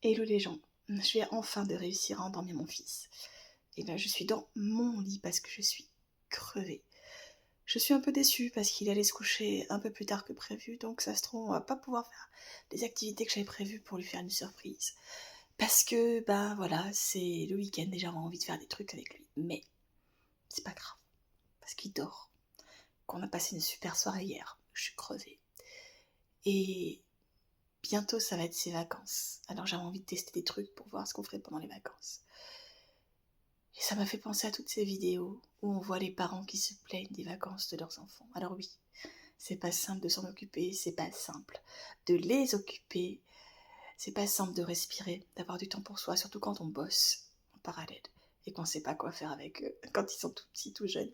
Hello les gens, je viens enfin de réussir à endormir mon fils. Et là je suis dans mon lit parce que je suis crevée. Je suis un peu déçue parce qu'il allait se coucher un peu plus tard que prévu, donc ça se trouve on va pas pouvoir faire les activités que j'avais prévues pour lui faire une surprise. Parce que, ben voilà, c'est le week-end et j'avais envie de faire des trucs avec lui. Mais c'est pas grave, parce qu'il dort. Qu'on a passé une super soirée hier, je suis crevée. Et bientôt ça va être ses vacances, alors j'avais envie de tester des trucs pour voir ce qu'on ferait pendant les vacances. Et ça m'a fait penser à toutes ces vidéos où on voit les parents qui se plaignent des vacances de leurs enfants. Alors oui, c'est pas simple de s'en occuper, c'est pas simple de les occuper, c'est pas simple de respirer, d'avoir du temps pour soi, surtout quand on bosse en parallèle et qu'on sait pas quoi faire avec eux quand ils sont tout petits, tout jeunes.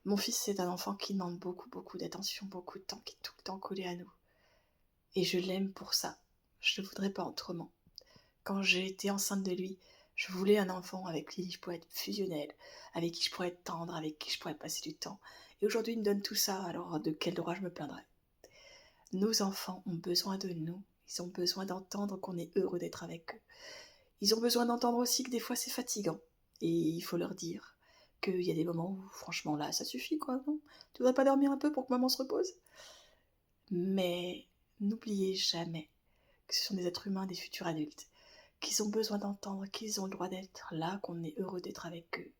Mon fils, c'est un enfant qui demande beaucoup d'attention, beaucoup de temps, qui est tout le temps collé à nous. Et je l'aime pour ça. Je ne voudrais pas autrement. Quand j'ai été enceinte de lui, je voulais un enfant avec qui je pourrais être fusionnelle, avec qui je pourrais être tendre, avec qui je pourrais passer du temps. Et aujourd'hui, il me donne tout ça, alors de quel droit je me plaindrais? Nos enfants ont besoin de nous. Ils ont besoin d'entendre qu'on est heureux d'être avec eux. Ils ont besoin d'entendre aussi que des fois c'est fatigant. Et il faut leur dire qu'il y a des moments où, franchement, là, ça suffit, quoi, non? Tu voudrais pas dormir un peu pour que maman se repose? Mais n'oubliez jamais que ce sont des êtres humains, des futurs adultes, qu'ils ont besoin d'entendre, qu'ils ont le droit d'être là, qu'on est heureux d'être avec eux.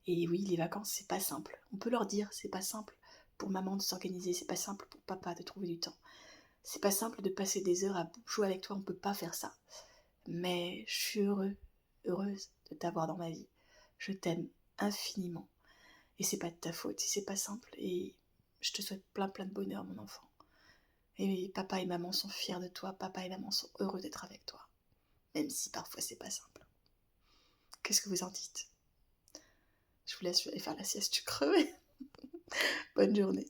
Et oui, les vacances, c'est pas simple. On peut leur dire, c'est pas simple pour maman de s'organiser, c'est pas simple pour papa de trouver du temps. C'est pas simple de passer des heures à jouer avec toi, on peut pas faire ça. Mais je suis heureuse de t'avoir dans ma vie. Je t'aime infiniment. Et c'est pas de ta faute si c'est pas simple. Et je te souhaite plein de bonheur, mon enfant. Et papa et maman sont fiers de toi, papa et maman sont heureux d'être avec toi. Même si parfois c'est pas simple. Qu'est-ce que vous en dites? Je vous laisse aller faire la sieste, je suis crevée. Bonne journée.